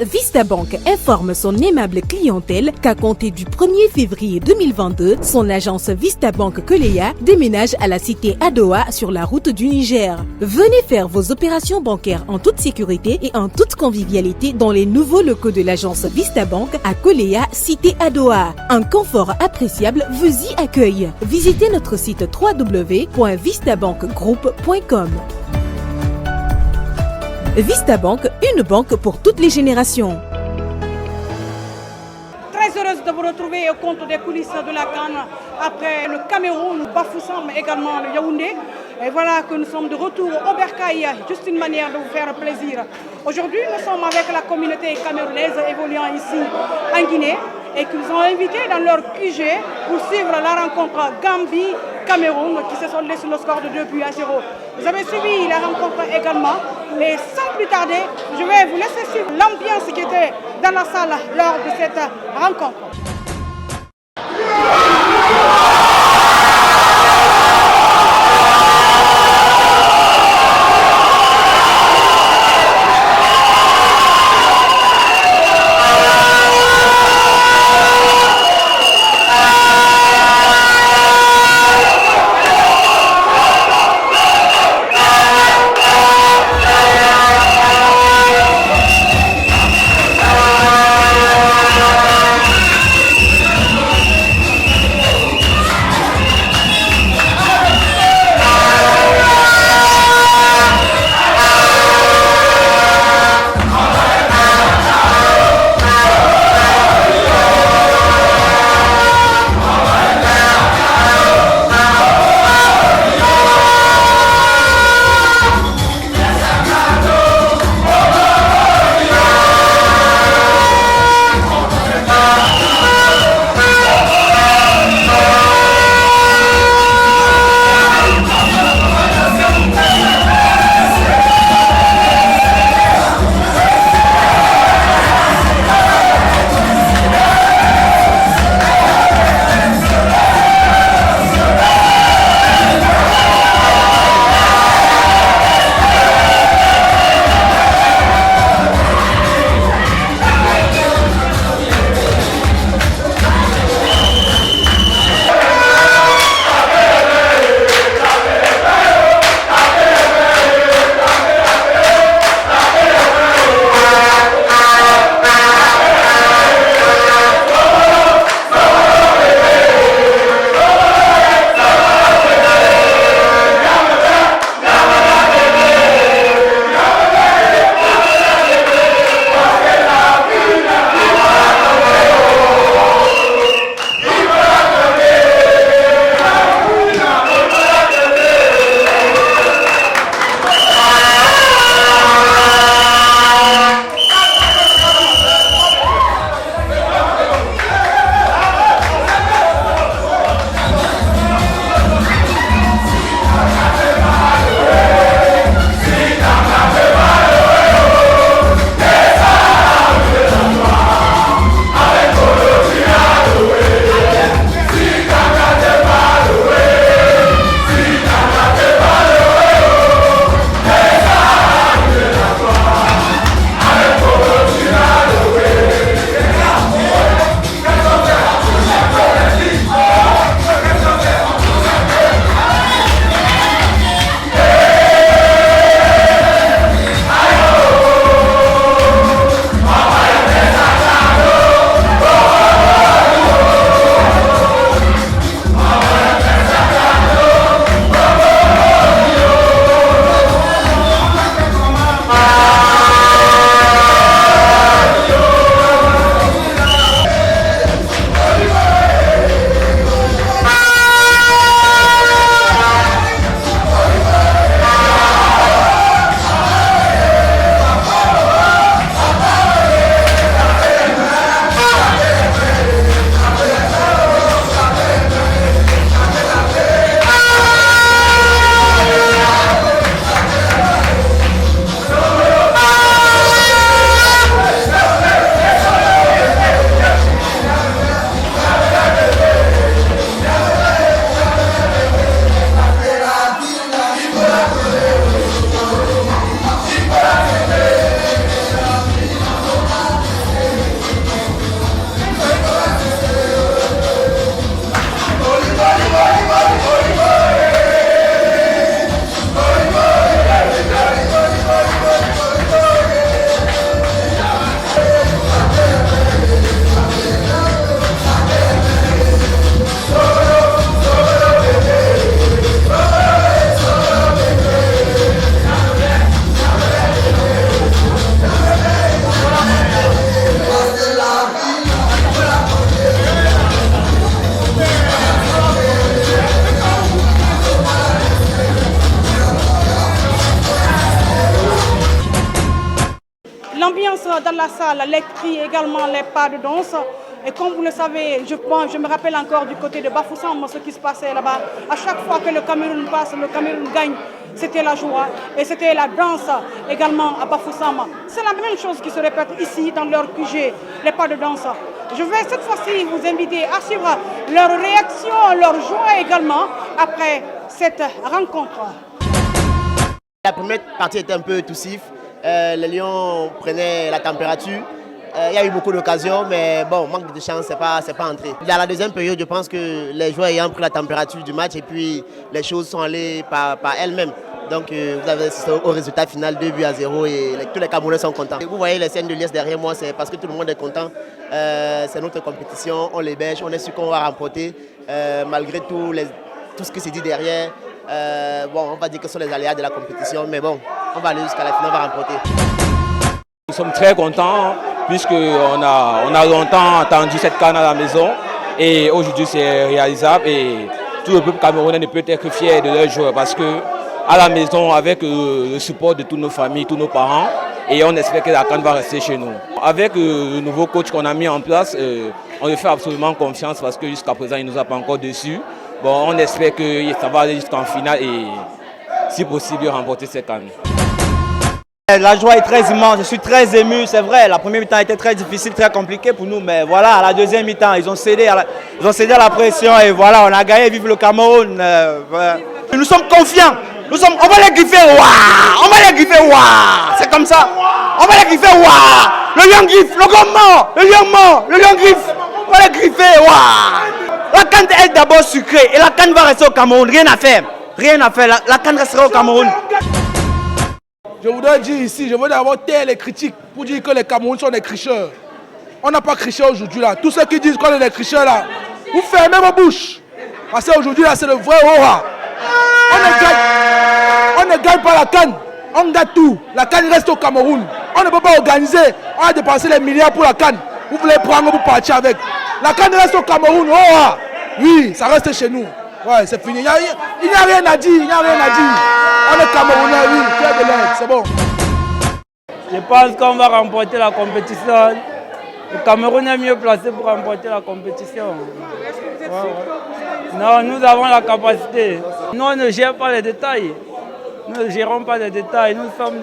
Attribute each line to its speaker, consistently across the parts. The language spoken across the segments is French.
Speaker 1: Vista Bank informe son aimable clientèle qu'à compter du 1er février 2022, son agence Vista Bank Koleya déménage à la cité Adowa sur la route du Niger. Venez faire vos opérations bancaires en toute sécurité et en toute convivialité dans les nouveaux locaux de l'agence Vista Bank à Koleya, cité Adowa. Un confort appréciable vous y accueille. Visitez notre site www.vistabankgroup.com. Vista Bank, une banque pour toutes les générations.
Speaker 2: Très heureuse de vous retrouver au compte des coulisses de la CAN après le Cameroun, Bafoussam également le Yaoundé. Et voilà que nous sommes de retour au Bercail, juste une manière de vous faire plaisir. Aujourd'hui, nous sommes avec la communauté camerounaise évoluant ici en Guinée et qu'ils ont invité dans leur QG pour suivre la rencontre Gambie-Cameroun qui se soldée sur le score de 2-0. Vous avez suivi la rencontre également et sans plus tarder, je vais vous laisser suivre l'ambiance qui était dans la salle lors de cette rencontre. dans la salle les cris, également les pas de danse. Et comme vous le savez, je me rappelle encore du côté de Bafoussam ce qui se passait là-bas. À chaque fois que le Cameroun passe, le Cameroun gagne. C'était la joie et c'était la danse également à Bafoussam. C'est la même chose qui se répète ici dans leur QG, les pas de danse. Je vais cette fois-ci vous inviter à suivre leur réaction, leur joie également après cette rencontre.
Speaker 3: La première partie était un peu toussive. Les Lions prenaient la température. Il y a eu beaucoup d'occasions, mais bon, manque de chance, c'est pas entré. Dans la deuxième période, je pense que les joueurs ayant pris la température du match et puis les choses sont allées par elles-mêmes. Donc vous avez assisté au résultat final 2-0 et tous les Camerounais sont contents. Et vous voyez les scènes de liesse derrière moi, c'est parce que tout le monde est content. C'est notre compétition, on les bêche, on est sûr qu'on va remporter malgré tout ce qui s'est dit derrière. Bon, on va dire que ce sont les aléas de la compétition, mais bon, on va aller jusqu'à la finale, on va remporter.
Speaker 4: Nous sommes très contents puisqu'on a longtemps attendu cette CAN à la maison et aujourd'hui c'est réalisable et tout le peuple camerounais ne peut être fier de leurs joueurs parce que à la maison avec le support de toutes nos familles, tous nos parents et on espère que la CAN va rester chez nous. Avec le nouveau coach qu'on a mis en place, on lui fait absolument confiance parce que jusqu'à présent il ne nous a pas encore déçus. Bon, on espère que ça va aller jusqu'en finale et si possible remporter cette CAN.
Speaker 5: La joie est très immense, je suis très ému, c'est vrai. La première mi-temps était très difficile, très compliqué pour nous, mais voilà, à la deuxième mi-temps, ils ont cédé à la pression et voilà, on a gagné, vive le Cameroun. Voilà. Nous sommes confiants, on va les griffer, waouh, on va les griffer, waouh, c'est comme ça, on va les griffer, waouh, le lion griffe, le gomme mort, le lion griffe, on va les griffer, waouh. La CAN est d'abord sucrée et la CAN va rester au Cameroun, rien à faire, la CAN restera au Cameroun.
Speaker 6: Je voudrais dire ici, je veux d'abord taire les critiques pour dire que les Camerounais sont des tricheurs. On n'a pas triché aujourd'hui là. Tous ceux qui disent qu'on est des tricheurs là, vous fermez vos bouches. Parce qu'aujourd'hui là, c'est le vrai aura. On ne gagne pas la CAN. On gagne tout. La CAN reste au Cameroun. On ne peut pas organiser. On a dépensé les milliards pour la CAN. Vous voulez prendre pour partir avec. La CAN reste au Cameroun. Aura. Oui, ça reste chez nous. Ouais, c'est fini. Il n'y a rien à dire. On est Camerounais, oui, qui a de l'aide, c'est bon.
Speaker 7: Je pense qu'on va remporter la compétition. Le Cameroun est mieux placé pour remporter la compétition. Non, nous avons la capacité. Nous, on ne gère pas les détails. Nous ne gérons pas les détails. Nous sommes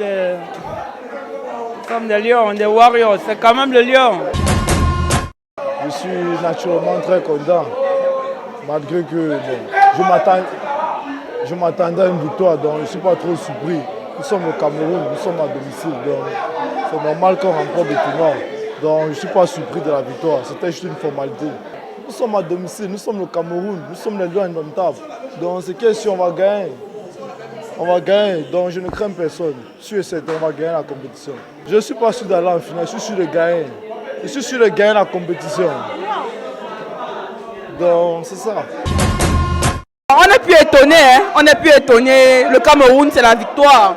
Speaker 7: des lions, des warriors. C'est quand même le lion.
Speaker 8: Je suis naturellement très content. Malgré que je m'attendais à une victoire, donc je ne suis pas trop surpris. Nous sommes au Cameroun, nous sommes à domicile, donc c'est normal qu'on remporte le tournoi. Donc je ne suis pas surpris de la victoire, c'était juste une formalité. Nous sommes à domicile, nous sommes au Cameroun, nous sommes les lions indomptables. Donc c'est que si on va gagner, donc je ne crains personne. Je suis certain qu'on va gagner la compétition. Je ne suis pas sûr d'aller en finale, je suis sûr de gagner. Je suis sûr de gagner la compétition. Donc c'est ça.
Speaker 9: On n'est plus étonné, hein? On n'est plus étonné. Le Cameroun, c'est la victoire.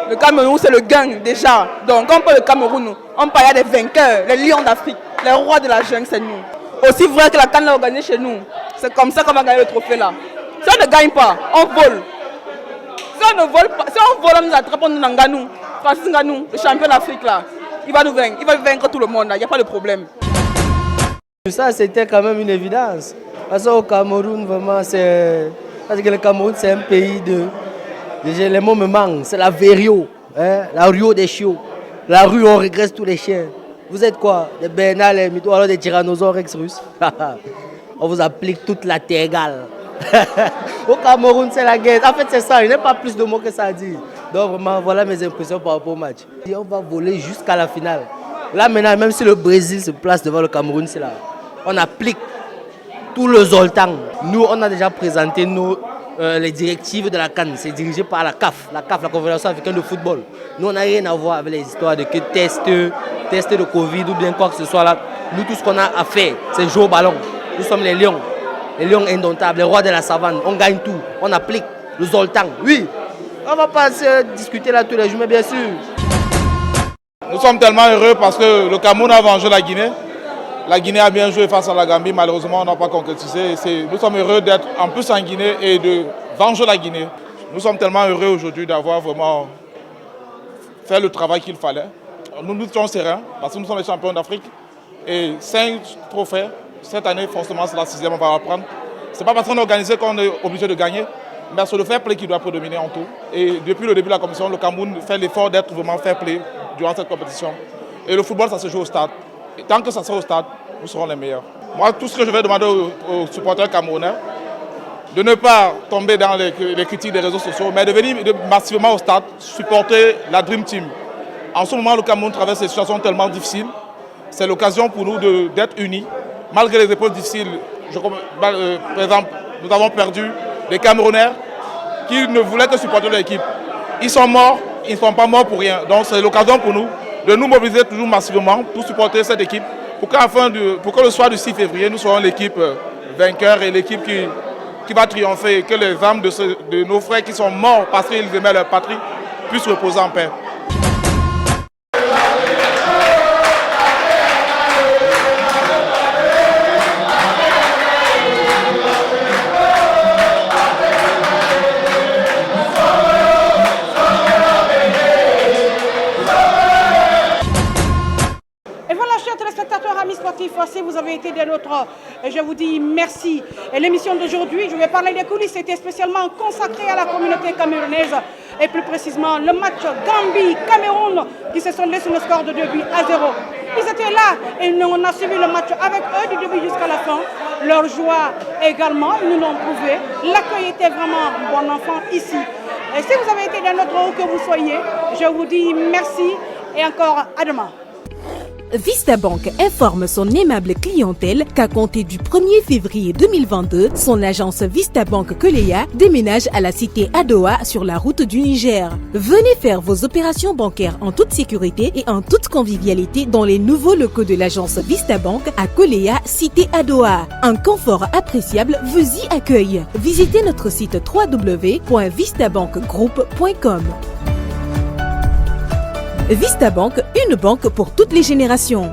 Speaker 9: Le Cameroun, c'est le gain déjà. Donc, quand on parle de Cameroun, on parle des vainqueurs, les lions d'Afrique, les rois de la jungle, c'est nous. Aussi vrai que la CAN l'a organisé chez nous. C'est comme ça qu'on va gagner le trophée là. Si on ne gagne pas, on vole. Si on ne vole pas, si on vole, on nous attrape, on nous Nganou. Francis Nganou, le champion d'Afrique là, il va nous vaincre. Il va vaincre tout le monde là, il n'y a pas de problème.
Speaker 10: Ça, c'était quand même une évidence. Parce qu'au Cameroun, vraiment, parce que le Cameroun, c'est un pays les mots me manquent. C'est la Vério, hein? La Rio des chiots. La rue, on régresse tous les chiens. Vous êtes quoi? Des Bernal, des Mythos, alors des tyrannosaures rex russes. On vous applique toute la tégale. Au Cameroun, c'est la guerre. En fait, c'est ça. Il n'y a pas plus de mots que ça à dire. Donc, vraiment, voilà mes impressions par rapport au match. Et on va voler jusqu'à la finale. Là, maintenant, même si le Brésil se place devant le Cameroun, c'est là. On applique tout le Zoltan. Nous, on a déjà présenté les directives de la CAN. C'est dirigé par la CAF, la Confédération africaine de football. Nous, on n'a rien à voir avec les histoires de test de Covid ou bien quoi que ce soit là. Nous, tout ce qu'on a à faire, c'est jouer au ballon. Nous sommes les lions indomptables, les rois de la savane. On gagne tout, on applique le Zoltan. Oui, on ne va pas se discuter là tous les jours, mais bien sûr.
Speaker 11: Nous sommes tellement heureux parce que le Cameroun a vengé la Guinée. La Guinée a bien joué face à la Gambie, malheureusement on n'a pas concrétisé. Nous sommes heureux d'être en plus en Guinée et de venger la Guinée. Nous sommes tellement heureux aujourd'hui d'avoir vraiment fait le travail qu'il fallait. nous sommes sereins parce que nous sommes les champions d'Afrique. Et 5 trophées, cette année, forcément, c'est la 6e, on va reprendre. Ce n'est pas parce qu'on est organisé qu'on est obligé de gagner, mais c'est le fair play qui doit prédominer en tout. Et depuis le début de la compétition, le Cameroun fait l'effort d'être vraiment fair play durant cette compétition. Et le football, ça se joue au stade. Et tant que ça sera au stade, nous serons les meilleurs. Moi, tout ce que je vais demander aux supporters camerounais, de ne pas tomber dans les critiques des réseaux sociaux, mais de venir massivement au stade, supporter la Dream Team. En ce moment, le Cameroun traverse des situations tellement difficiles. C'est l'occasion pour nous d'être unis. Malgré les épreuves difficiles, par exemple, nous avons perdu des Camerounais qui ne voulaient que supporter l'équipe. Ils sont morts, ils ne sont pas morts pour rien. Donc c'est l'occasion pour nous de nous mobiliser toujours massivement pour supporter cette équipe, pour que le soir du 6 février, nous soyons l'équipe vainqueur et l'équipe qui va triompher, et que les âmes de nos frères qui sont morts parce qu'ils aimaient leur patrie puissent reposer en paix.
Speaker 2: Si vous avez été des nôtres, je vous dis merci. Et l'émission d'aujourd'hui, je vais parler des coulisses, était spécialement consacrée à la communauté camerounaise et plus précisément le match Gambie-Cameroun qui s'est soldé sur le score de 2-0. Ils étaient là et on a suivi le match avec eux du début jusqu'à la fin. Leur joie également, ils nous l'ont prouvé. L'accueil était vraiment bon enfant ici. Et si vous avez été des nôtres où que vous soyez, je vous dis merci et encore à demain.
Speaker 1: Vista Bank informe son aimable clientèle qu'à compter du 1er février 2022, son agence Vista Bank Koleya déménage à la cité Adowa sur la route du Niger. Venez faire vos opérations bancaires en toute sécurité et en toute convivialité dans les nouveaux locaux de l'agence Vista Bank à Koleya, cité Adowa. Un confort appréciable vous y accueille. Visitez notre site www.vistabankgroup.com. Vista Bank, une banque pour toutes les générations.